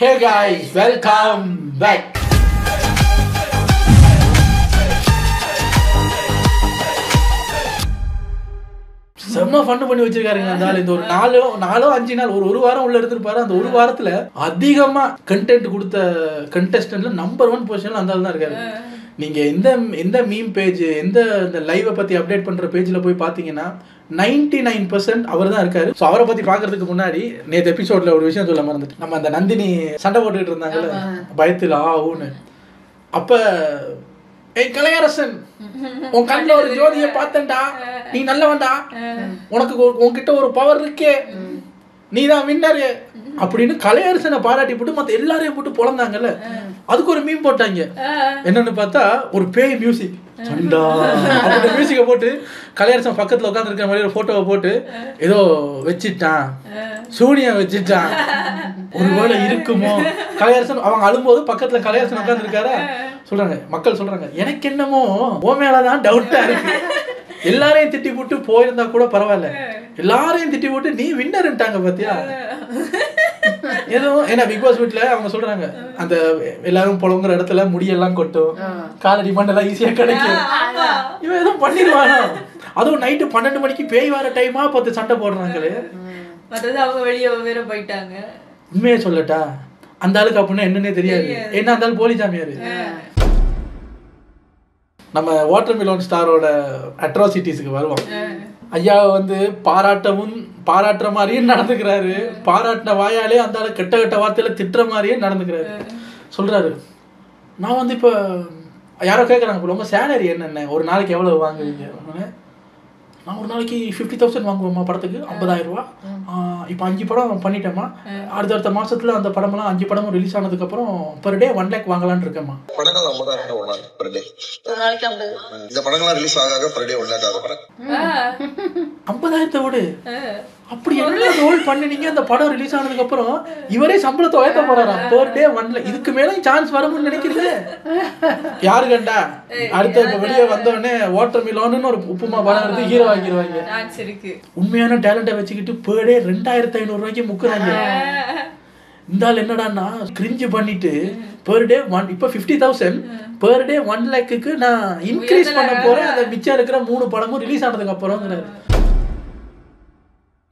Hey guys, welcome back. செம்ம fun பண்ணி வச்சிருக்காருங்க அந்த ஆள். இந்த ஒரு நாலோ 5 நாள் ஒரு வாரம் உள்ள இருந்திருப்பாரு. அந்த ஒரு வாரத்துல அதிகமா கண்டென்ட் கொடுத்த கண்டெஸ்டன்ட்ல நம்பர் 1 பொசிஷன்ல அந்த ஆள் தான் இருக்காரு. நீங்க எந்த மீம் பேஜ் இந்த லைவை பத்தி அப்டேட் பண்ற பேஜ்ல போய் பாத்தீங்கன்னா 99% அவர் தான் இருக்காரு. ஸோ அவரை பத்தி பாக்குறதுக்கு முன்னாடி நேற்று எபிசோட்ல ஒரு விஷயம் சொல்ல மறந்துட்டு, நம்ம அந்த நந்தினி சண்டை போட்டுக்கிட்டு இருந்தாங்கல்ல பயத்துல ஆவுன்னு. அப்ப ஏய் கலையரசன், உன் கண்ணில் ஒரு ஜோதியை பார்த்தேன்டா, நீ நல்லவன்டா, உனக்கு உன்கிட்ட ஒரு பவர் இருக்கே, நீ தான் வின்னரு அப்படின்னு கலையரசனை பாராட்டி போட்டு மற்ற எல்லாரையும் போட்டு பொழந்தாங்கல்ல. அதுக்கு ஒரு மீம் போட்டாங்க. என்னன்னு பார்த்தா ஒரு பேய் மியூசிக் சண்டா அப்படி மியூசிக்கை போட்டு கலையரசன் பக்கத்தில் உட்காந்து இருக்கிற மாதிரி ஒரு போட்டோவை போட்டு ஏதோ வச்சுட்டான், சூனியா வச்சுட்டான், ஒருவேளை இருக்குமோ. கலையரசன் அவங்க அழும்போது பக்கத்துல கலையரசன் உட்காந்து இருக்காரா. சொல்றாங்க மக்கள், சொல்றாங்க எனக்கு என்னமோ ஓ மேலதான் டவுட்டா இருக்கு, எல்லாரையும் திட்டி போட்டு போயிருந்தா கூட பரவாயில்ல, எல்லாரையும் திட்டி போட்டு நீ வின்னர்ன்ட்டாங்க பாத்தியா. ஏதோ ஏன்னா பிக் பாஸ் வீட்டுல அவங்க சொல்றாங்க அந்த எல்லாரும் புலங்குற இடத்துல முடியெல்லாம் கொட்டும், காலடி மண்ணெல்லாம் ஈஸியா கிடைக்கும், இவன் எதுவும் பண்ணிடுவானோ. அதுவும் நைட்டு 12 மணிக்கு பேய் வர டைமா பார்த்து சண்டை போடுறாங்களே. அவங்க வெளியே வேற போயிட்டாங்க. உண்மையே சொல்லட்டா, அந்த ஆளுக்கு அப்படின்னா என்னன்னே தெரியாது. ஏன்னா அந்த ஆள் போலி சாமியாரு. நம்ம வாட்டர் மிலன் ஸ்டாரோட அட்ராசிட்டிஸ்க்கு வருவோம். ஐயாவை வந்து பாராட்டுற மாதிரியும் நடந்துக்கிறாரு, பாராட்டின வாயாலே அந்த ஆளு கெட்ட வார்த்தையில திட்டுற மாதிரியே நடந்துக்கிறாரு. சொல்றாரு, நான் வந்து இப்போ யாரோ கேட்குறாங்க, இப்போ உங்க சேலரி என்னென்ன, ஒரு நாளைக்கு எவ்வளவு வாங்குவீங்க? நான் ஒரு நாளைக்கு 50,000 வாங்குவோம்மா படத்துக்கு, 50,000 ரூபா. இப்போ 5 படம் பண்ணிட்டேம்மா, அடுத்த மாசத்துல அந்த படமெல்லாம் 5 படமும் ரிலீஸ் ஆனதுக்கு அப்புறம் பெர் டே 1 lakh வாங்கலான்னு இருக்கேம்மா. படங்கள் 50,000 ஒரு நாள் பெர் டே. இந்த படங்கள்லாம் ரிலீஸ் ஆக பெர் டே 1 lakh ஆகும். 50,000 விடு, அப்படி என்ன ரோல் பண்ணினீங்க அந்த படம் ரிலீஸ் ஆனதுக்கு அப்புறம் இவரே சம்பளத்தை உயர்த்த போறாராம். Per day 1 lakh. இதுக்கு மேல சான்ஸ் வரும்னு நினைக்கிறீங்க? யாரு கண்டா அடுத்த வெளியே வந்தோடனே வாட்டர் மிலன்னு ஒரு உப்புமா படம் எடுத்து ஹீரோ ஆக்கிடுவாங்க. உண்மையான டேலண்ட்டை வச்சுக்கிட்டு பெர் டே 2,500 ரூபாய்க்கு முக்குறாங்க. இந்த ஆள் என்னடான்னா கிரிஞ்சு பண்ணிட்டு பெர் டே இப்போ 50,000 பெர் டே 1 lakhக்கு நான் இன்க்ரீஸ் பண்ண போறேன், அந்த மிச்சம் இருக்கிற 3 படமும் ரிலீஸ் ஆனதுக்கு அப்புறம்.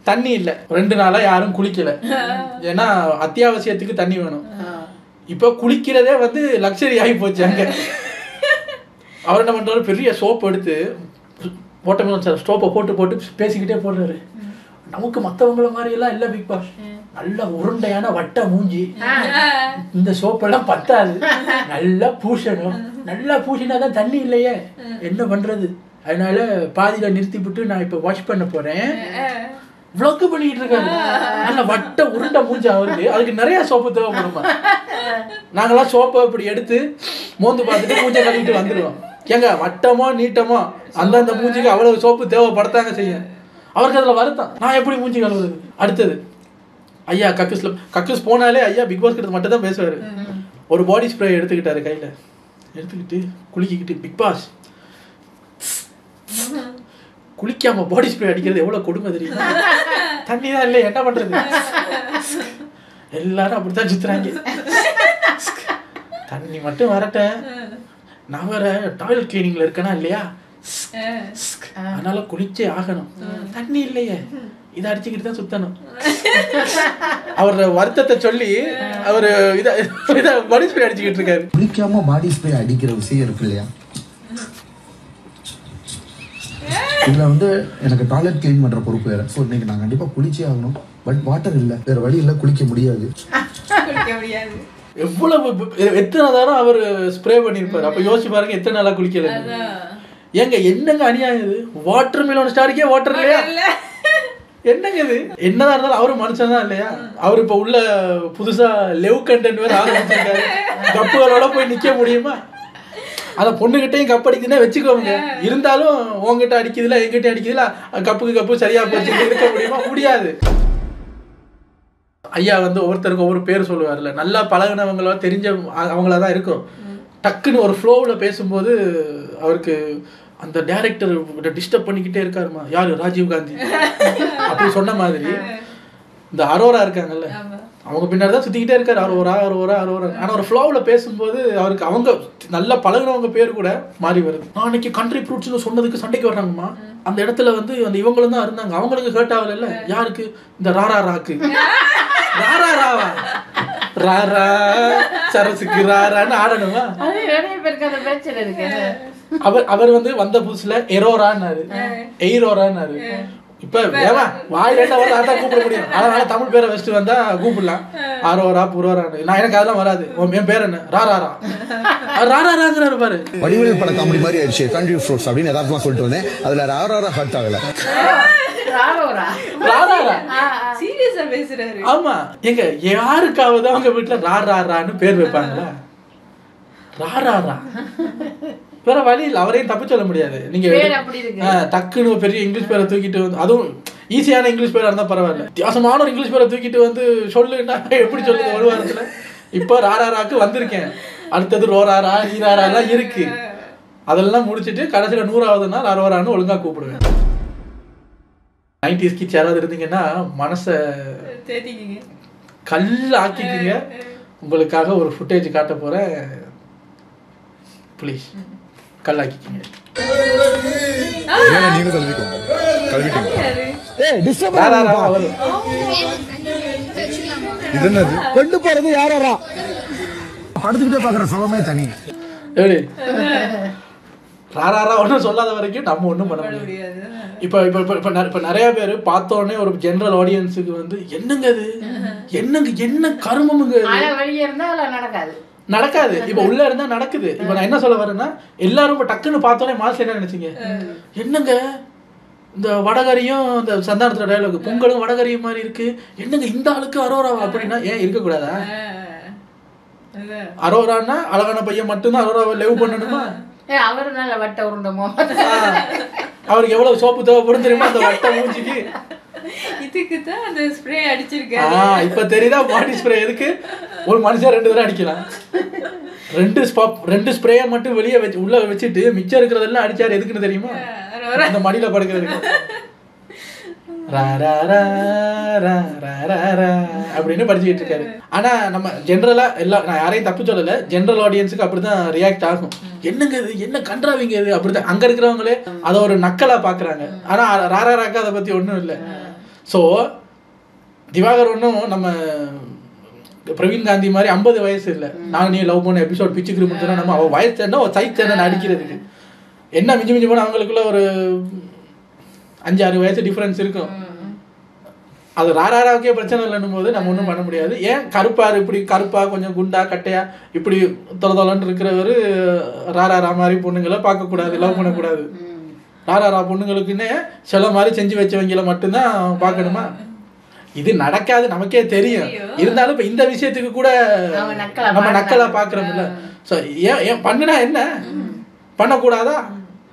தண்ணி இல்ல, 2 நாளா யாரும் குளிக்கல. ஏன்னா அத்தியாவசியத்துக்கு தண்ணி வேணும். இப்போ குளிக்கிறதே வந்து லக்ஸரி ஆகி போச்சு அங்க. அவர் என்ன பண்றாரு, பெரிய சோப் எடுத்து வாட்டர்மெலன் ஸ்டோப்பை போட்டு பேசிக்கிட்டே போடுறாரு. நமக்கு மற்றவங்கள மாதிரி எல்லாம் இல்ல பிக் பாஸ், நல்ல உருண்டையான வட்ட மூஞ்சி, இந்த சோப்பெல்லாம் பத்தாது, நல்லா பூசணும், நல்லா பூசினாதான் தண்ணி இல்லையே, என்ன பண்றது, அதனால பாதியில நிறுத்தி விட்டு நான் இப்ப வாஷ் பண்ண போறேன் விளக்கு பண்ணிட்டு இருக்காரு. நல்ல வட்ட உருண்டை மூஞ்சி அவருக்கு. அதுக்கு நிறைய சோப்பு தேவைப்படுமா? நாங்கெல்லாம் சோப்பை இப்படி எடுத்து மோந்து பார்த்துட்டு மூஞ்சை கழுவிட்டு வந்துடுவோம். ஏங்க வட்டமோ நீட்டமோ அந்தந்த மூஞ்சிக்கு அவ்வளவு சோப்பு தேவைப்படத்தாங்க செய்ய. அவருக்கு அதுல வருத்தம், நான் எப்படி மூஞ்சி கழுவுறது. அடுத்தது ஐயா கக்கூஸ் போனாலே ஐயா பிக் பாஸ் கிட்ட மட்டும் தான் பேசுவாரு. ஒரு பாடி ஸ்ப்ரே எடுத்துக்கிட்டாரு கையில, எடுத்துக்கிட்டு குளிக்கிட்டு, பிக் பாஸ் குளிக்காம பாடி ஸ்ப்ரே அடிக்கிறது எவ்வளவு கொடுமை தெரியுமா? தண்ணி தான் இல்லை, என்ன பண்றது, எல்லாரும் அப்படித்தான் சுத்துறாங்க. தண்ணி மட்டும் வரட்டேன், நான் வேற டாய்லெட் கிளீனிங்ல இருக்கேனா இல்லையா, அதனால குளிச்சே ஆகணும், தண்ணி இல்லையே, இதை அடிச்சுக்கிட்டு தான் சுத்தணும். அவரோட வருத்தத்தை சொல்லி அவரு இதை பாடி ஸ்ப்ரே அடிச்சுக்கிட்டு இருக்காரு. குளிக்காம பாடி ஸ்ப்ரே அடிக்கிற விஷயம் இருக்கு இல்லையா, இதில் வந்து எனக்கு டாய்லெட் கிளீன் பண்ணுற பொறுப்பு வேறு. ஸோ இன்னைக்கு நான் கண்டிப்பாக குளிச்சே ஆகணும், பட் வாட்டர் இல்லை, வேறு வழி இல்லை, குளிக்க முடியாது. எவ்வளவு எத்தனை நேரம் அவர் ஸ்ப்ரே பண்ணியிருப்பாரு. அப்போ யோசிச்சு பாருங்க எத்தனை நாளாக குளிக்கல. ஏங்க என்னங்க அநியாயம் இது, வாட்டர் மிலன் ஸ்டாருக்கே வாட்டர் இல்லையா, என்னங்க இது. என்னதான் இருந்தாலும் அவரும் மனுஷன் தான் இல்லையா. அவர் இப்போ உள்ள புதுசா லெவ் கண்டென்ட் வேறு ஆரம்பிச்சிருக்காரு. கப்புகளோட போய் நிற்க முடியுமா? அதை பொண்ணுகிட்டையும் கப்பு அடிக்குதுன்னா வச்சுக்கோங்க, இருந்தாலும் உங்ககிட்ட அடிக்குதுல எங்கிட்ட அடிக்குதுல, கப்புக்கு கப்பு சரியா போச்சு இருக்க முடியுமா? முடியாது. ஐயா வந்து ஒவ்வொருத்தருக்கும் ஒவ்வொரு பேர் சொல்லுவார்ல, நல்லா பழகினவங்களோ தெரிஞ்ச அவங்களா தான் இருக்கும். டக்குன்னு ஒரு ஃப்ளோவில் பேசும்போது அவருக்கு அந்த டைரக்டர் டிஸ்டர்ப் பண்ணிக்கிட்டே இருக்காருமா. யாரு? ராஜீவ் காந்தி அப்படி சொன்ன மாதிரி இந்த அரோரா இருக்காங்கல்ல, அவங்க பின்னாடி தான் சுற்றிக்கிட்டே இருக்காரு. அரோரா. ஆனால் ஒரு ஃப்ளோவில் பேசும்போது அவருக்கு அவங்க நல்லா பழகுனவங்க பேர் கூட மாறி வருது. நாளைக்கு கண்ட்ரி ஃப்ரூட்ஸ்னு சொன்னதுக்கு சண்டைக்கு வர்றாங்கம்மா. அந்த இடத்துல வந்து அந்த இவங்களும் தான் இருந்தாங்க. அவங்களுக்கு ஹர்ட் ஆகல. யாருக்கு? இந்த ராராக்கு. ராராவா? ராரா சரசுக்கு ராரான்னு ஆடணுமா? அவர் வந்து வந்த புதுசுல எரோரான்னாரு, எய்ரோரான்னாரு. இப்ப வேவா வாய் ரெண்டா வந்து அதான் கூப்பிட முடியும். அதனால தமிழ் பேரை வச்சுட்டு வந்தா கூப்பிடலாம். ஆரோரா புரோரான்னு. நான் எனக்கு அதெல்லாம் வராது. என் பேர் என்ன? ராராரா. ராராங்கிறாரு பாரு. வடிவேல் பட காமெடி மாதிரி ஆயிடுச்சு. கண்ட்ரி ஃப்ரூட்ஸ் அப்படின்னு எதார்த்தமா சொல்லிட்டு வந்தேன். அதுல ராராரா ஹர்ட் ஆகல. சீரியஸா பேசுறாரு. ஆமா, எங்க யாருக்காவது அவங்க வீட்டுல ராரான்னு பேர் வைப்பாங்களா? ராராரா வேற வழி இல்லை. அவரையும் தப்பு சொல்ல முடியாது. நீங்க டக்குன்னு பெரிய இங்கிலீஷ் பேரை தூக்கிட்டு வந்து, அதுவும் ஈஸியான இங்கிலீஷ் பேரா இருந்தா பரவாயில்ல, வித்தியாசமான ஒரு இங்கிலீஷ் பேரை தூக்கிட்டு வந்து சொல்லுன்னா எப்படி சொல்லுது ஒரு வாரத்துல? இப்போ ராராக்கு வந்திருக்கேன். அடுத்தது ரோராரா ஈராரெல்லாம் இருக்கு. அதெல்லாம் முடிச்சுட்டு கடைசியில் 100வது நாள் அரோரான்னு ஒழுங்கா கூப்பிடுவேன். 90s கிட்ஸ் யாராவது இருந்தீங்கன்னா மனசை கல் ஆக்கிக்கிங்க. உங்களுக்காக ஒரு ஃபுட்டேஜ் காட்ட போறேன். ப்ளீஸ் கல்லாக்கிக்கிங்க. கொண்டு போறது யாரா படுத்துக்கிட்டே பாக்குற சுகமே தனி. எப்படி ராரா ஒன்றும் சொல்லாத வரைக்கும் நம்ம ஒன்றும் பண்ண முடியாது. இப்போ நிறைய பேர் பார்த்தோன்னே ஒரு ஜென்ரல் ஆடியன்ஸுக்கு வந்து என்னங்க அது, என்ன கருமமுங்க நடக்காது. இப்ப உள்ள இருந்தா நடக்குது. இப்ப நான் என்ன சொல்ல வரேன்னா, எல்லாரும் இப்ப டக்குன்னு பார்த்தோன்னே மாசம் என்ன நினைச்சீங்க? என்னங்க இந்த வடகரியும் இந்த சந்தானத்துல டயலாக் பொங்கலும் வடகரியும் மாதிரி இருக்கு, என்னங்க இந்த ஆளுக்கு அரோராவா அப்படின்னா ஏன் இருக்கக்கூடாதா? அரோரான்னா அழகான பையன் மட்டும்தான் அரோராவை லெவ் பண்ணணுமா? அவரு நல்ல வட்ட உருண்டமோ, அவருக்கு எவ்வளவு சோப்பு தேவைப்படும் தெரியுமா அந்த வட்ட மூஞ்சிக்கு? இதுக்கு தான் அந்த ஸ்ப்ரே அடிச்சிருக்காரு. இப்ப தெரியுதா பாடி ஸ்ப்ரே எதுக்கு? ஒரு மனுஷன் 2 தடவை அடிக்கலாம். 2 ஸ்ப்ரேயை மட்டும் வெளியே வச்சு உள்ள வச்சுட்டு மிச்சம் இருக்கிறதெல்லாம் அடிச்சாரு. எதுக்குன்னு தெரியுமா? அந்த மடியில படுக்கிறதுக்கு. அப்படின்னு படிச்சுக்கிட்டு இருக்காரு. ஆனா நம்ம ஜென்ரலா எல்லாம், நான் யாரையும் தப்பு சொல்லல, ஜென்ரல் ஆடியன்ஸுக்கு அப்படிதான் ரியாக்ட் ஆகும். என்னங்க இது, என்ன கன்றாவிங்க இது அப்படிதான் அங்க இருக்கிறவங்களே அதை ஒரு நக்கலா பாக்குறாங்க. ஆனா ராராக்கு அதை பத்தி ஒண்ணும் இல்லை. ஸோ திவாகர் ஒன்றும் நம்ம பிரவீன் காந்தி மாதிரி 50 வயசு இல்லை. நான் நீ லவ் பண்ண எபிசோட் பிச்சுக்கிற முடிச்சோன்னா நம்ம அவள் வயசு என்ன ஒரு சைஸ் என்ன அடிக்கிறதுக்கு என்ன மிஞ்சி போனால் அவங்களுக்குள்ள ஒரு 5-6 வயசு டிஃப்ரென்ஸ் இருக்கும். அது ராராவுக்கே பிரச்சனை இல்லைன்னும் போது நம்ம ஒன்றும் பண்ண முடியாது. ஏன் கருப்பார் இப்படி கருப்பா கொஞ்சம் குண்டா கட்டையா இப்படி தொலைன்னு இருக்கிறவர் ராரா மாதிரி பொண்ணுங்களை பார்க்கக்கூடாது, லவ் பண்ணக்கூடாது. ராரா பொண்ணுங்களுக்குன்னே சில மாதிரி செஞ்சு வச்சவங்களை மட்டும்தான் பார்க்கணுமா? இது நடக்காது, நமக்கே தெரியும். இருந்தாலும் இப்போ இந்த விஷயத்துக்கு கூட நம்ம நக்கலா பார்க்குறோம்ல. ஸோ ஏன் பண்ணுனா என்ன பண்ணக்கூடாதா?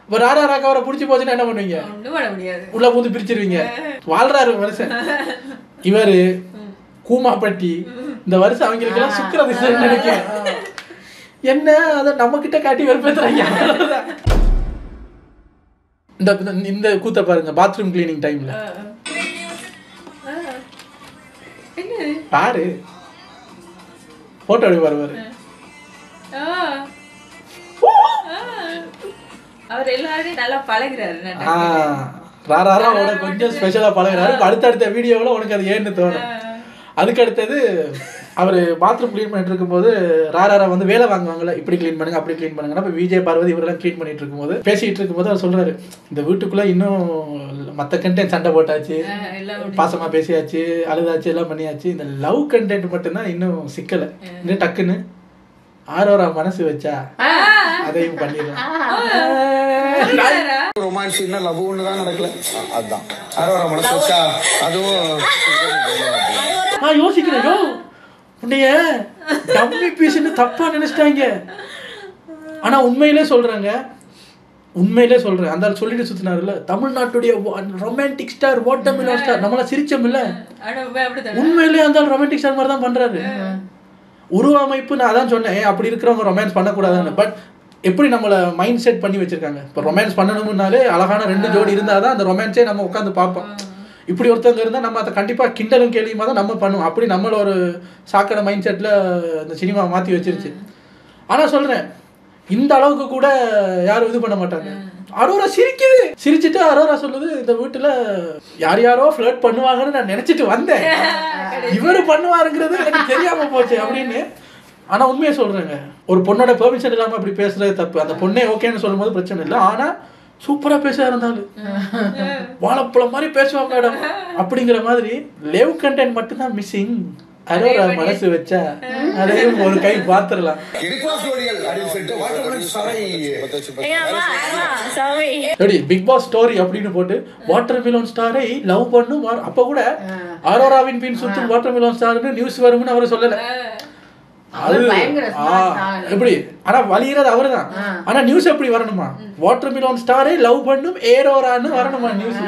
இப்போ ராராக்கு அவரை பிடிச்சி போச்சுன்னா என்ன பண்ணுவீங்க? உள்ள பூந்து பிரிச்சிருவீங்க. வாழ்றாரு வருஷம். இவர் கூமாப்பட்டி இந்த வருஷம் அவங்களுக்கெல்லாம் சுக்கர நினைக்கிறேன். என்ன அதை நம்ம கிட்ட காட்டி வெறுப்பேத்துறாங்க. இந்த கூத்த பாருங்க, பாத்ரூம் கிளீனிங் டைம்ல பாரு போட்டோ எடுப்பாரு பாரு. அவர் எல்லாரையும் நல்லா பழகுறாரு. ராராவோட கொஞ்சம் ஸ்பெஷலா பழகுறாரு. அடுத்தடுத்த வீடியோவில் உனக்கு அது ஏன்னு தோணும். அதுக்கு அடுத்தது அவர் பாத்ரூம் க்ளீன் பண்ணிட்டு இருக்கும்போது ராரா வந்து வேலை வாங்குவாங்கல்ல, இப்படி க்ளீன் பண்ணுங்க அப்படி க்ளீன் பண்ணுங்கன்னா இப்போ விஜய் பார்வதி இவரெல்லாம் க்ளீன் பண்ணிட்டு இருக்கும்போது பேசிட்டு இருக்கும்போது அவர் சொல்றாரு, இந்த வீட்டுக்குள்ள இன்னும் மற்ற கண்டென்ட் சண்டை போட்டாச்சு, பாசமா பேசியாச்சு, அழுதாச்சு, எல்லாம் பண்ணியாச்சு, இந்த லவ் கண்டென்ட் மட்டும்தான் இன்னும் சிக்கலை. இன்னும் டக்குன்னு ஆரோரா மனசு வச்சா அதையும் பண்ணிடலாம். ரொமான்ஸ் லவ் ஒண்ணுதான் நடக்கல, அதுதான் ஆரோரா மனசு வச்சா அதுவும். நான் யோசிக்கிறேன், உன்னைய டம்மி பீஸ்ன்னு தப்பா நினைச்சிட்டாங்க. ஆனா உண்மையிலே சொல்றேன், அந்த சொல்லிட்டு சுத்தினாருல, தமிழ்நாட்டுடைய ரொமான்டிக் ஸ்டார், வாட்டர்மெலன் ஸ்டார், நம்மள சிரிச்சோம் இல்ல, உண்மையிலே அந்த ரொமான்டிக் ஸ்டார் மாதிரி தான் பண்றாரு. உருவமைப்பு நான் அதான் சொன்னேன், அப்படி இருக்கிறவங்க ரொமான்ஸ் பண்ணக்கூடாதுன்னு. பட் எப்படி நம்மளை மைண்ட் செட் பண்ணி வச்சிருக்காங்க. இப்போ ரொமான்ஸ் பண்ணணும்னாலே அழகான 2 ஜோடி இருந்தால் தான் அந்த ரொமான்ஸே நம்ம உட்காந்து பார்ப்போம். இப்படி ஒருத்தவங்க இருந்தால் நம்ம அதை கண்டிப்பாக கிண்டலும் கேள்வியுமா தான் நம்ம பண்ணுவோம். அப்படி நம்மள ஒரு சாக்கடை மைண்ட் செட்டில் இந்த சினிமா மாற்றி வச்சிருச்சு. ஆனால் சொல்கிறேன், இந்த அளவுக்கு கூட யாரும் இது பண்ண மாட்டாங்க. அரோரா சிரிச்சுட்டு அரோரா சொல்லுது, இந்த வீட்டுல யாரோ ஃப்ளர்ட் பண்ணுவாங்கன்னு நான் நினைச்சிட்டு வந்தேன், இவரு பண்ணுவாருங்கிறது எனக்கு தெரியாம போச்சு அப்படின்னு. ஆனா உண்மையை சொல்றேங்க, ஒரு பொண்ணோட பெர்மிஷன் இல்லாம அப்படி பேசுறது தப்பு. அந்த பொண்ணே ஓகேன்னு சொல்லும் போது பிரச்சனை இல்லை. ஆனா சூப்பரா பேச இருந்தாலும் வாழைப்பழம் மாதிரி பேசுவாங்க மேடம் அப்படிங்கிற மாதிரி லேவ் கண்டென்ட் மட்டும்தான் மிஸ்ஸிங். அரோரா மனசு வச்சா அதையும் ஒரு கை பாத்துரலாம். பிக் பாஸ் ஸ்டோரி அப்படின்னு போட்டு வாட்டர் மிலன் ஸ்டாரை லவ் பண்ணும். அப்ப கூட அரோராவின் பின் சுத்தும் வாட்டர் மிலன் ஸ்டார்னு நியூஸ் வரும்னு அவரை சொல்லல. அது எப்படி ஆனா வலிகிறது அவருதான். ஆனா நியூஸ் எப்படி வரணுமா, வாட்டர் மிலன் ஸ்டாரை லவ் பண்ணும் ஏரோரான்னு வரணுமா நியூஸ்.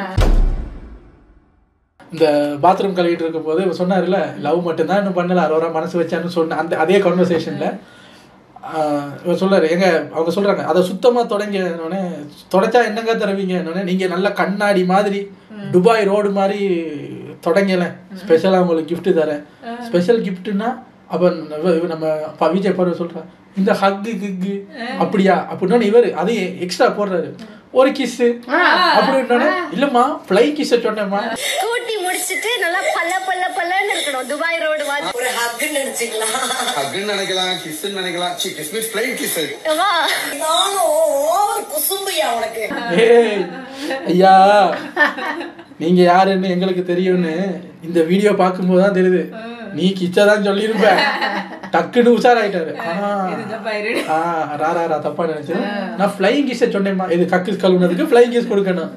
இந்த பாத்ரூம் கழுவிட்டு இருக்கும் போது இவர் சொன்னார்ல, லவ் மட்டும்தான் இன்னும் பண்ணல அரோரா மனசு வச்சான்னு சொன்ன அந்த அதே கான்வர்சேஷன்ல இவர் சொல்றாரு, எங்க அவங்க சொல்றாங்க அதை சுத்தமா தொடங்கினோடனே, தொடச்சா என்னங்க தருவீங்க, நீங்க நல்ல கண்ணாடி மாதிரி துபாய் ரோடு மாதிரி தொடங்கல, ஸ்பெஷலா உங்களுக்கு கிஃப்ட் தரேன். ஸ்பெஷல் கிஃப்ட்னா அப்ப நம்ம விஜய் பருவ சொல்றாரு, இந்த ஹக்கு கிக்கு அப்படியா அப்படின்னு இவர் அதையும் எக்ஸ்ட்ரா போடுறாரு. ஒரு கிஸ் அப்படின்னு இல்லம்மா ஃப்ளை கிஸ் சொன்னேம்மா, கூட்டி முடிச்சிட்டு நல்லா பல்ல பல்ல பல்லன்னு இருக்கணும் துபாய் ரோடு மாதிரி. ஒரு ஹக்குன்னு நினைச்சிக்கலாம், ஹக்குன்னு நினைக்கலாம், கிஸ்ன்னு நினைக்கலாம். Kiss means fly kiss. நானும் ஓவர் குசும்பியா உனக்கு. ஏய் ஐயா நீங்க யாருன்னு எங்களுக்கு தெரியும்னு இந்த வீடியோ பார்க்கும்போது தான் தெரியுது. நீ கிச்சதான் சொல்லியிருப்ப, டக்குன்னு உஷாராயிட்டாரு. ராரா தப்பா நினைச்சு நான் ஃப்ளைங் கிஸ் சொன்னேம்மா, இது கக்கு கழுவுனதுக்கு ஃப்ளைங் கிஸ் கொடுக்கணும்.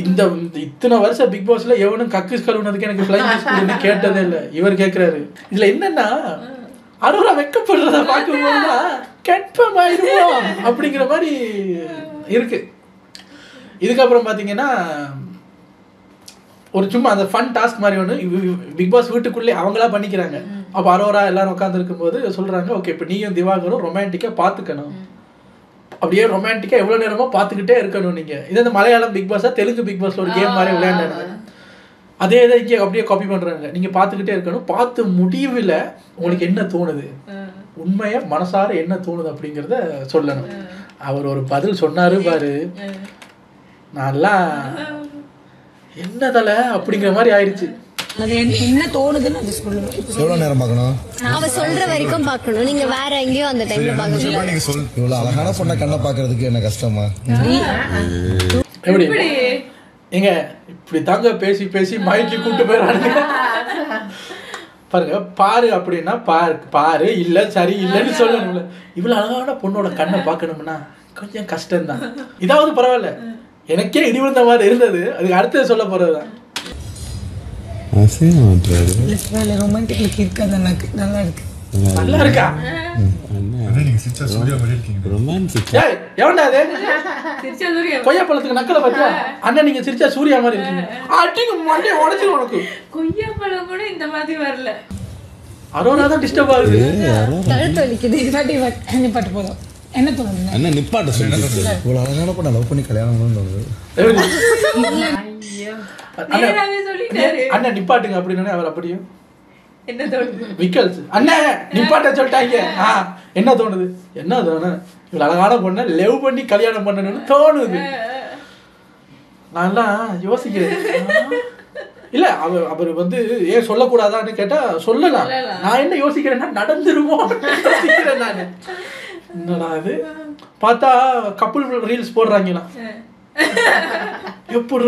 இந்த இத்தனை வருஷம் பிக் பாஸ்ல எவனும் கக்கு கழுவுனதுக்கு எனக்கு ஃப்ளைங் கிஸ் கொடுன்னு கேட்டதே இல்லை. இவர் கேட்கிறாரு. இதுல என்னன்னா அரோரா வெக்கப்படுறத பார்க்கும்போதுதான் கன்ஃபார்ம் ஆயிடுவோம் அப்படிங்கிற மாதிரி இருக்கு. இதுக்கப்புறம் பாத்தீங்கன்னா ஒரு சும்மா அந்த ஃபன் டாஸ்க் மாதிரி ஒன்று பிக் பாஸ் வீட்டுக்குள்ளே அவங்களா பண்ணிக்கிறாங்க. அப்போ அரோரா எல்லாரும் உட்காந்துருக்கும் போது சொல்றாங்க, ஓகே இப்போ நீயும் திவாகரும் ரொமான்டிக்காக பார்த்துக்கணும், அப்படியே ரொமான்டிக்காக எவ்வளோ நேரமோ பார்த்துக்கிட்டே இருக்கணும். நீங்கள் இது இந்த மலையாளம் பிக் பாஸா தெலுங்கு பிக் பாஸ்ல ஒரு கேம் மாதிரி விளையாண்டாங்க. அதே இதை இங்கே அப்படியே காப்பி பண்ணுறாங்க. நீங்கள் பார்த்துக்கிட்டே இருக்கணும். பார்த்து முடிவில் உங்களுக்கு என்ன தோணுது, உண்மையாக மனசார என்ன தோணுது அப்படிங்கிறத சொல்லணும். அவர் ஒரு பதில் சொன்னாரு பாரு, நல்லா என்ன தலை அப்படிங்கிற மாதிரி ஆயிடுச்சு. அது என்ன தோணுதுன்னு அது சொல்லணும். எவ்வளவு நேரம் பார்க்கணும், அவ சொல்ற வரைக்கும் பார்க்கணும். நீங்க வேற எங்கேயோ அந்த டைம்ல பார்க்கணும். நீங்க சொல். இவ்வளவு அழகான பொண்ணை கண்ணை பாக்குறதுக்கு என்ன கஷ்டமா? எப்படி எங்க இப்படி தாங்க பேசி பேசி மைக்கு கூட்டு போயிடாங்க பாருங்க. பாரு அப்படின்னா பாரு இல்ல சரி இல்லைன்னு சொல்லணும்ல. இவ்வளவு அழகான பொண்ணோட கண்ணை பார்க்கணும்னா கொஞ்சம் கஷ்டம்தான். இதாவது பரவாயில்ல, எனக்கே இடி விழுந்த மாதிரி இருந்தது. அதுக்கு அடுத்தது சொல்ல போறதுதான். நல்லா இருக்கு. நல்லா இருக்கா? கொய்யா பழத்துக்கு நக்கலை பார்த்தியா? அண்ணன் நீங்க சிரிச்சா சூர்யா மாதிரி இருக்கீங்க. அடிங்க மண்டையை உடைச்சிரும் உனக்கு. கொய்யா பழம் கூட இந்த மாதிரி வரல. அரோரா தான் டிஸ்டர்ப் ஆகுது. கழுத்து வலிக்குது. பாட்டு போதும். என்ன தோணுது? என்ன நிப்பாட்ட சொல்லி இவ்வளவு அழகான பொண்ணை லவ் பண்ணி கல்யாணம் பண்ணுறது. அண்ணன் நிப்பாட்டுங்க அப்படின்னு அவர் அப்படியும் என்ன தோணுது? விக்கல்ஸ் அண்ணன் நிப்பாட்ட சொல்லிட்டாங்க. என்ன தோணுது? என்ன தோணு, இவ்வளவு அழகான பொண்ணை லவ் பண்ணி கல்யாணம் பண்ணணும்னு தோணுது. நான் யோசிக்கிறேன். இல்ல அவர் வந்து ஏன் சொல்லக்கூடாதான்னு கேட்டா சொல்லலாம். நான் என்ன யோசிக்கிறேன்னா நடந்துருமோ யோசிக்கிறேன் நான். என்னடா இது பார்த்தா கப்புள் ரீல்ஸ் போடுறாங்களா, எப்படி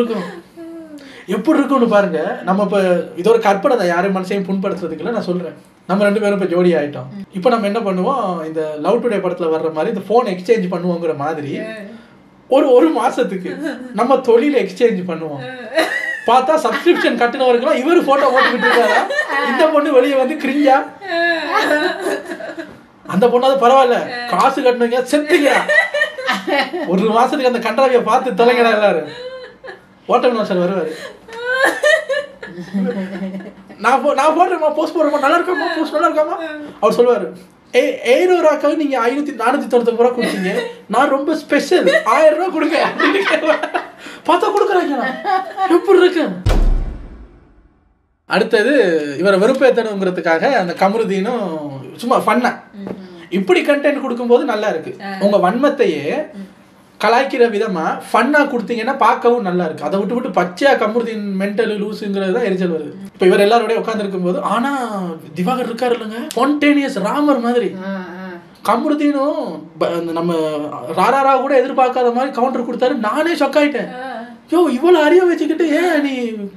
இருக்கும்னு பாருங்க. நம்ம இப்போ இது ஒரு கற்பனை தான், யாரையும் மனசையும் புண்படுத்துறதுக்குள்ள நான் சொல்றேன். நம்ம 2 பேரும் இப்போ ஜோடி ஆயிட்டோம். இப்போ நம்ம என்ன பண்ணுவோம், இந்த லவ் டுடே படத்துல வர்ற மாதிரி இந்த போன் எக்ஸ்சேஞ்ச் பண்ணுவோங்கிற மாதிரி ஒரு மாசத்துக்கு நம்ம தொழில எக்ஸ்சேஞ்ச் பண்ணுவோம். பார்த்தா சப்ஸ்கிரிப்ஷன் கட்டினவருக்குலாம் இவரு போட்டோ போட்டுக்கிட்டு இருக்காரா, இந்த பொண்ணு வெளியே வந்து கிரிஞ்சா. அந்த பொண்ணாவது பரவாயில்ல, காசு கட்டணுங்க செத்துங்க, ஒரு மாசத்துக்கு அந்த கண்டாவிய பார்த்து தொலைங்கடா எல்லாரும். ஓட்டணும் சார் வருவாரு. நான் போடுறேம்மா, போஸ்ட் போடுறேம்மா, நல்லா இருக்காமா, போஸ்ட் நல்லா இருக்காமா. அவர் சொல்லுவாரு, 700 நீங்க 499 ரூபா கொடுத்தீங்க, நான் ரொம்ப ஸ்பெஷல் 1000 ரூபா கொடுங்க அப்படின்னு பார்த்தா கொடுக்குறாங்க. எப்படி இருக்கு? அடுத்தது இவரை வெறுப்பேற்றணுங்கிறதுக்காக அந்த கமருதீனும் சும்மா ஃபன்னா இப்படி கண்டென்ட் கொடுக்கும்போது நல்லா இருக்கு. உங்க வன்மத்தையே கலாய்க்கிற விதமா ஃபன்னா கொடுத்தீங்கன்னா பார்க்கவும் நல்லா இருக்கு. அதை விட்டு பச்சையா கமருதீன் மென்டல் லூஸுங்கிறது தான் எரிச்சல் வருது. இப்போ இவர் எல்லாரோடய உட்கார்ந்து இருக்கும்போது ஆனா திவாகர் இருக்காரு இல்லைங்க, ஸ்பான்டேனியஸ் ராமர் மாதிரி. கமருதீனும் நம்ம ராரா கூட எதிர்பார்க்காத மாதிரி கவுண்டர் கொடுத்தாரு. நானே ஷாக் ஆயிட்டேன். யோ இவ்வளவு அறிய வச்சுக்கிட்டு ஏன் நீ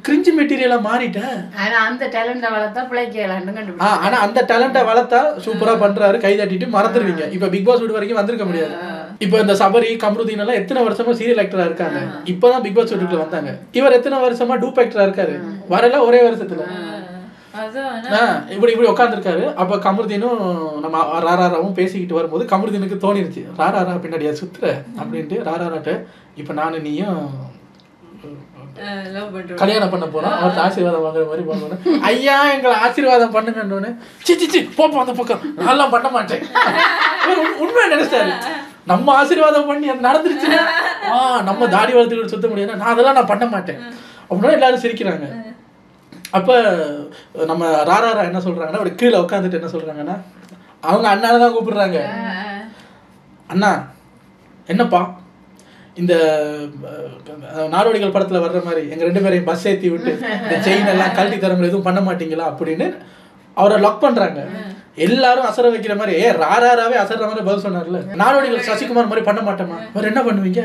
கிரிஞ்சி மெட்டீரியலா மாறிட்ட? ஆனா அந்த டேலண்ட வளர்த்தா பிழைக்கலாம். ஆனா அந்த டேலண்ட வளர்த்தா சூப்பரா பண்றாரு, கை தட்டிட்டு மறந்துடுவீங்க. இப்ப பிக் பாஸ் வீடு வரைக்கும் வந்திருக்க முடியாது. இப்ப இந்த சபரி கமருதீன் எல்லாம் எத்தனை வருஷமா சீரியல் ஆக்டரா இருக்காங்க, இப்பதான் பிக் பாஸ் வீட்டுக்குள்ள வந்தாங்க. இவர் எத்தனை வருஷமா டூப் ஆக்டரா இருக்காரு, வரல ஒரே வருஷத்துல. இப்படி உட்காந்துருக்காரு. அப்ப கமருதீனும் நம்ம ராராராவும் பேசிக்கிட்டு வரும்போது கமருதீனுக்கு தோணிருச்சு, ராராரா பின்னாடியா சுத்துற அப்படின்ட்டு. ராராராட்ட இப்ப நானும் நீயும் கல்யாணம் பண்ண போறோம், அவர்கிட்ட ஆசீர்வாதம் வாங்குற மாதிரி பண்ணணும். ஐயா எங்களை ஆசீர்வாதம் பண்ணுங்கன்னு. சி போப்போம் அந்த பக்கம், நான்லாம் பண்ண மாட்டேன். உண்மையா நினைச்சாரு, நம்ம ஆசீர்வாதம் பண்ணி அது நடந்துருச்சுன்னா நம்ம தாடி வளர்த்துக்கிட்டு சுத்த முடியாது, நான் அதெல்லாம் நான் பண்ண மாட்டேன் அப்படின்னா எல்லாரும் சிரிக்கிறாங்க. அப்ப நம்ம ராராரா என்ன சொல்றாங்கன்னா, ஒரு கீழே உட்காந்துட்டு என்ன சொல்றாங்கன்னா, அவங்க அண்ணால தான் கூப்பிடுறாங்க. அண்ணா என்னப்பா இந்த நாடோடிகள் படத்துல வர்ற மாதிரி எங்க 2 பேரையும் பஸ் ஏற்றி விட்டு இந்த செயின் எல்லாம் கழட்டி தர மாதிரி எதுவும் பண்ண மாட்டீங்களா அப்படின்னு அவரை லாக் பண்றாங்க. எல்லாரும் அசர வைக்கிற மாதிரி ராராராவே அசர்ற மாதிரி பதில் சொன்னார்ல. நாடோடிகள் சசிகுமார் மாதிரி பண்ண மாட்டோமா, வேற என்ன பண்ணுவீங்க?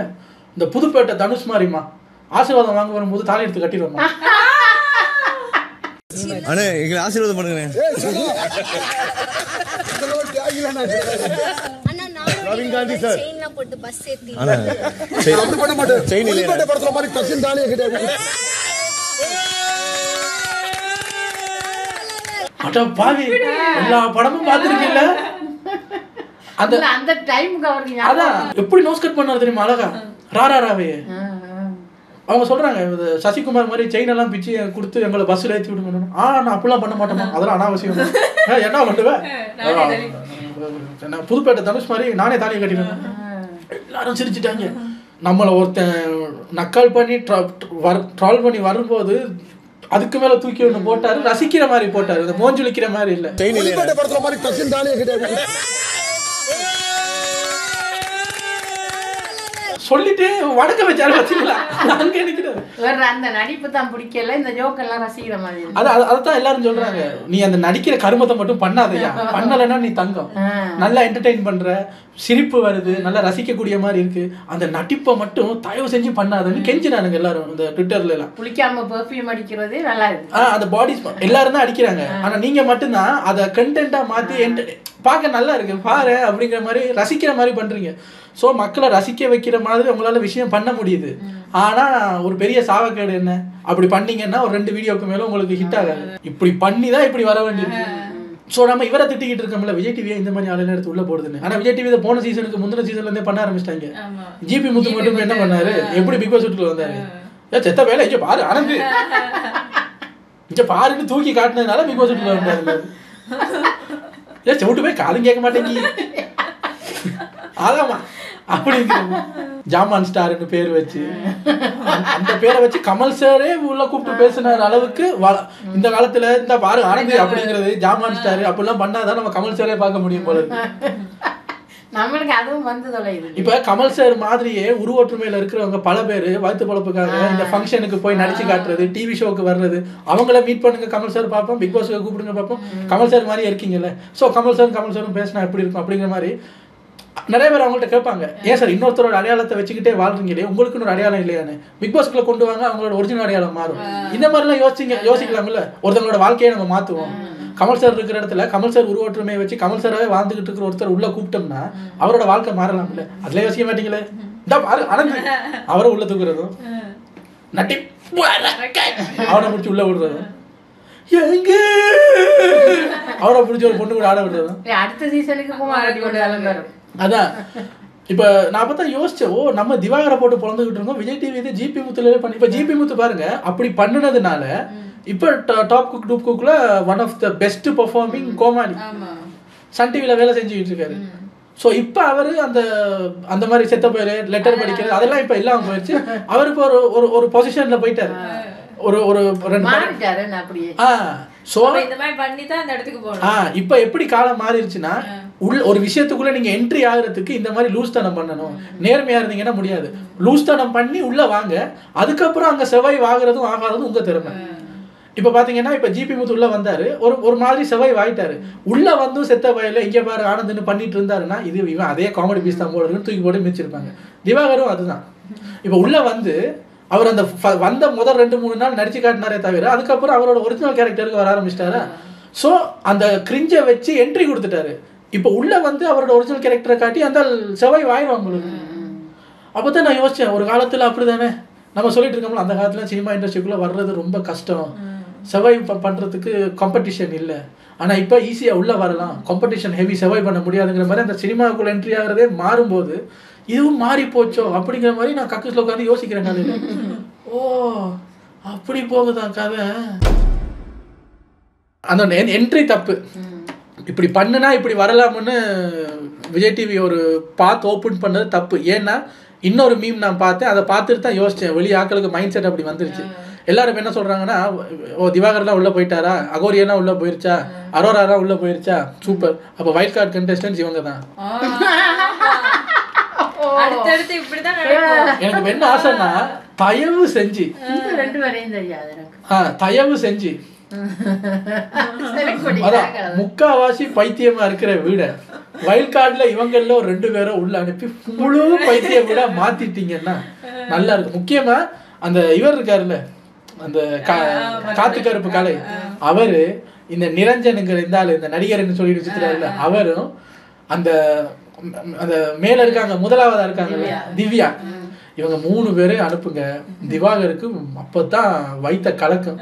இந்த புதுப்பேட்டை தனுஷ் மாதிரிமா ஆசீர்வாதம் வாங்க வரும்போது தாலி எடுத்து கட்டிடுவோமா? அண்ணே எங்களை ஆசீர்வாதம் பண்ணுங்க. ரவீன் காந்தி சார் செயின்லாம் போட்டு பஸ் ஏத்தி அண்ணா அப்படி பண்ண மாட்டேன். செயின் இல்ல படத்துல மாதிரி டச்சின் தாலியே கிட்ட அட பாவி, எல்லா படமும் பார்த்திருக்கீல்ல? அந்த டைமுக்கு அவருக்கு அதான் எப்படி நோஸ் கட் பண்ணாரு தெரியுமா அழகா ராராராவே. அவங்க சொல்றாங்க சசிகுமார் மாதிரி செயின் எல்லாம் பிச்சு கொடுத்து எங்களை பஸ்ல ஏற்றி விடுங்க. நான் அப்படிலாம் பண்ண மாட்டேமா, அதெல்லாம் அனாவசியம். என்ன பண்ணுவேன், புதுப்பேட்டை தனுஷ் மாதிரி நானே தாலியை கட்டிடுவேன். எல்லாரும் சிரிச்சுட்டாங்க. நம்மளை ஒருத்தன் நக்கல் பண்ணி ட்ரால் பண்ணி வரும்போது அதுக்கு மேல தூக்கி ஒண்ணு போட்டாரு, ரசிக்கிற மாதிரி போட்டாரு, இந்த மோஞ்சுளிக்கிற மாதிரி இல்ல. படத்துல மாதிரி டச்சின் தாலியே கிட்ட சொல்லிட்டு வடக்க வச்சாரு. பாத்தீங்களா, அங்க நிக்கிறாரு. அந்த நடிப்பு தான் பிடிக்கல, இந்த ஜோக் எல்லாம் ரசிக்கிற மாதிரி. அதான் எல்லாரும் சொல்றாங்க, நீ அந்த நடிக்கிற கருமத்தை மட்டும் பண்ணாதையா, பண்ணலன்னா நீ தங்கம். நல்லா என்டர்டெயின் பண்ற, சிரிப்பு வருது, நல்லா ரசிக்கக்கூடிய மாதிரி இருக்கு, அந்த நடிப்பை மட்டும் தயவு செஞ்சு பண்ணாதன்னு கெஞ்சினானுங்க எல்லாரும் இந்த ட்விட்டர்ல எல்லாம். குளிக்காம பெர்ஃபியூம் அடிக்கிறது நல்லா இருக்கு. அந்த பாடி எல்லாரும் தான் அடிக்கிறாங்க. ஆனா நீங்க மட்டும்தான் அதை கண்டென்ட்டா மாத்தி பார்க்க நல்லா இருக்கு பாரு அப்படிங்கிற மாதிரி ரசிக்கிற மாதிரி பண்றீங்க. ஸோ மக்களை ரசிக்க வைக்கிற மாதிரி உங்களால விஷயம் பண்ண முடியுது. ஆனா ஒரு பெரிய சாவக்கேடு என்ன, அப்படி பண்ணீங்கன்னா ஒரு 2 வீடியோக்கு மேல உங்களுக்கு ஹிட் ஆகாது. இப்படி பண்ணி தான் இப்படி வர வேண்டியது. ஸோ நம்ம இவரை திட்டிக்கிட்டு இருக்கோம்ல, விஜய் டிவியை இந்த மாதிரி ஆளுநர் எடுத்து உள்ள போடுதுன்னு. ஆனா விஜய் டிவி போன சீசனுக்கு முந்தின சீசன்ல இருந்தே பண்ண ஆரம்பிச்சிட்டாங்க. ஜிபி முத்து மட்டும் என்ன பண்ணாரு, எப்படி பிக் பாஸ் வீட்டுக்குள்ள வந்தாரு, செத்த வேலை இங்க பாரு ஆனந்து இங்க பாருன்னு தூக்கி காட்டினதுனால பிக் பாஸ் வீட்டுக்குள்ள வந்தாரு. செவிட்டு போய் காதும் கேட்க மாட்டேங்கி ஆதாமா அப்படிங்கிற ஜாமான் ஸ்டார்னு பேர் வச்சு அந்த பேரை வச்சு கமல் சாரே உள்ள கூப்பிட்டு பேசின அளவுக்கு இந்த காலத்துல இந்த பாரு ஆனந்தி அப்படிங்கிறது ஜாமான் ஸ்டார் அப்படிலாம் பண்ணாதான் நம்ம கமல் சாரே பார்க்க முடியும் போல இருக்கு. நம்மளுக்கு அதுவும் வந்து தொலைது. இப்ப கமல் சார் மாதிரியே உருவொற்றுமையில இருக்கிறவங்க பல பேர் வயிற்று பொழப்புக்காக இந்த ஃபங்க்ஷனுக்கு போய் நடிச்சு காட்டுறது, டிவி ஷோக்கு வர்றது, அவங்கள மீட் பண்ணுங்க கமல் சார் பார்ப்போம், பிக் பாஸ் கூப்பிடுங்க பார்ப்போம், கமல் சார் மாதிரியே இருக்கீங்கல்ல, ஸோ கமல் சாரும் பேசினா எப்படி இருக்கும் அப்படிங்கிற மாதிரி நிறைய பேர் அவங்கள்ட்ட கேட்பாங்க, ஏன் சார் இன்னொருத்தரோட அடையாளத்தை வச்சுக்கிட்டே வாழ்றீங்களே, உங்களுக்குன்னு ஒரு அடையாளம் இல்லையான்னு. பிக் பாஸ்க்குள்ள கொண்டு வாங்க, அவங்களோட ஒரிஜினல் அடையாளம் மாறும். இந்த மாதிரிலாம் யோசிக்கலாம்ல, ஒருத்தவங்களோட வாழ்க்கையை நம்ம மாற்றுவோம். கமல் சார் இருக்கிற இடத்துல கமல் சார் உருவொற்றுமையை வச்சு கமல் சாராவே வாழ்ந்துகிட்டு இருக்கிற ஒருத்தர் உள்ள கூப்பிட்டோம்னா அவரோட வாழ்க்கை மாறலாம்ல. அதுல யோசிக்க மாட்டீங்களே, இந்த பாரு ஆனந்த் அவரை உள்ள தூக்குறதும் நட்டி அவனை பிடிச்சி உள்ள விடுறதும் எங்க அவரை பிடிச்சி ஒரு பொண்ணு கூட ஆட விடுறதும் அடுத்த சீசனுக்கு போக. அதான் இப்ப நான் பார்த்தா யோசிச்சேன், ஓ நம்ம திவாகரை போட்டு பிறந்துகிட்டு இருக்கோம், விஜய் டிவி இது ஜிபி முத்துலவே பண்ணி. இப்ப ஜிபி முத்து பாருங்க அப்படி பண்ணினதுனால இப்ப டாப் குக் டூப் குக்ல one of the best performing கோமாளி. சன் டிவியில் வேலை செஞ்சுக்கிட்டு இருக்காரு. ஸோ இப்போ அவர் அந்த மாதிரி செத்த போயிரு லெட்டர் படிக்கிறது அதெல்லாம் இப்போ இல்லாமல் போயிடுச்சு. அவருக்கு ஒரு பொசிஷனில் போயிட்டாரு. ஒரு இப்ப எப்படி காலம் மாறிடுச்சுன்னா ஒரு விஷயத்துக்குள்ள நீங்க என்ட்ரி ஆகுறதுக்கு இந்த மாதிரி லூஸ் தனம் பண்ணணும். நேர்மையா இருந்தீங்கன்னா முடியாது. லூஸ் தனம் பண்ணி உள்ள வாங்க, அதுக்கப்புறம் அங்க செவ்வாய் ஆகுறதும் ஆகாததும் உங்க திறமை. இப்ப பாத்தீங்கன்னா இப்ப ஜிபி முத்து உள்ள வந்தாரு, ஒரு மாதிரி செவ்வாய் ஆயிட்டாரு. உள்ள வந்து செத்த வயல இங்க பாரு ஆனந்த்னு பண்ணிட்டு இருந்தாருன்னா இது இவன் அதே காமெடி பீஸ் தான் போடுறதுன்னு தூக்கி போட்டு மிச்சிருப்பாங்க. திவாகரும் அதுதான். இப்ப உள்ள வந்து அவர் அந்த வந்த முதல் 2-3 நாள் நடிச்சு காட்டினாரே தவிர அதுக்கப்புறம் அவரோட ஒரிஜினல் கேரக்டருக்கு வர ஆரம்பிச்சிட்டாரா. ஸோ அந்த கிரிஞ்சை வச்சு என்ட்ரி கொடுத்துட்டாரு. இப்போ உள்ள வந்து அவரோட ஒரிஜினல் கேரக்டரை காட்டி அந்த செவ்வாய் ஆயிரும் உங்களுக்கு. அப்போதான் நான் யோசிச்சேன், ஒரு காலத்தில் அப்படிதானே நம்ம சொல்லிட்டு இருக்கோம்ல, அந்த காலத்துல சினிமா இண்டஸ்ட்ரிக்குள்ள வர்றது ரொம்ப கஷ்டம், செவ்வாய் பண்றதுக்கு காம்படிஷன் இல்லை. ஆனா இப்போ ஈஸியா உள்ள வரலாம், காம்படிஷன் ஹெவி, செவ்வாய் பண்ண முடியாதுங்கிற மாதிரி அந்த சினிமாவுக்குள்ள என்ட்ரி ஆகிறதே மாறும்போது இதுவும் மாறி போச்சோ அப்படிங்கிற மாதிரி நான் கக்கூஸ்ல உட்காந்து யோசிக்கிறேன். காலையில ஓ அப்படி போகுதான் கதை. அந்த என்ட்ரி தப்பு, இப்படி பண்ணுனா இப்படி வரலாம்னு விஜய் டிவி ஒரு பாத் ஓப்பன் பண்ணது தப்பு. ஏன்னா இன்னொரு மீம் நான் பார்த்தேன், அதை பார்த்துட்டு தான் யோசிச்சேன், வெளியே ஆட்களுக்கு மைண்ட் செட் அப்படி வந்துருச்சு. எல்லாரும் என்ன சொல்றாங்கன்னா, ஓ திவாகர்லாம் உள்ள போயிட்டாரா, அகோரியெல்லாம் உள்ள போயிருச்சா, அரோராலாம் உள்ள போயிருச்சா, சூப்பர், அப்போ வைல்ட் கார்டு கண்டெஸ்டன்ஸ் இவங்க தான். எனக்கு என்ன ஆசைன்னா தயவு செஞ்சு அதான் முக்காவாசி பைத்தியமா இருக்கிற வீட வைல்ட் கார்டுல இவங்கள 2 பேரை உள்ள அனுப்பி முழு பைத்திய வீடா மாத்திட்டீங்கன்னா நல்லா இருக்கும். முக்கியமா அந்த இவர் இருக்காருல்ல, அந்த காத்து கருப்பு காலை, அவரு இந்த நிரஞ்சனுங்கிற இருந்தாலும் இந்த நடிகர்னு சொல்லிட்டு வச்சுக்கிறாருல்ல, அவரும் அந்த அந்த மேல இருக்காங்க முதலாவதா இருக்காங்க திவ்யா, இவங்க 3 பேரையும் அனுப்புங்க. திவாகருக்கு அப்பதான் வைத்த கலக்கம்,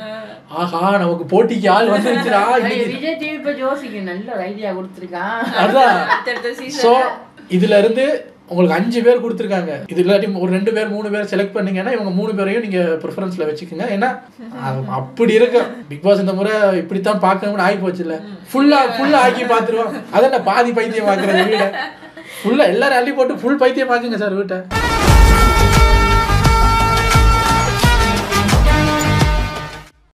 ஆஹா நமக்கு போட்டிக்கு ஆள் வந்துருச்சுடா. விஜய் டிவி இப்ப ஜோசிக்கு நல்ல ஒரு ஐடியா கொடுத்துருக்கான். அதான் சோ இதுல இருந்து உங்களுக்கு 5 பேர் கொடுத்துருக்காங்க. இது இல்லாட்டி ஒரு 2 பேர் 3 பேர் செலக்ட் பண்ணீங்கன்னா இவங்க 3 பேரையும் நீங்க ப்ரிஃபரன்ஸ்ல வச்சுக்கோங்க. ஏன்னா அப்படி இருக்கு பிக் பாஸ் இந்த முறை இப்படித்தான் பார்க்கணும்னு ஆகி போச்சு இல்ல, ஃபுல்லா ஆக்கி பாத்துருவோம். அதான் பாதி பைத்தியம் ஆக்குறது வீட ஃபுல்லா எல்லாரும் அள்ளி போட்டு ஃபுல் பைத்தியம் ஆக்குங்க சார் வீட்டை.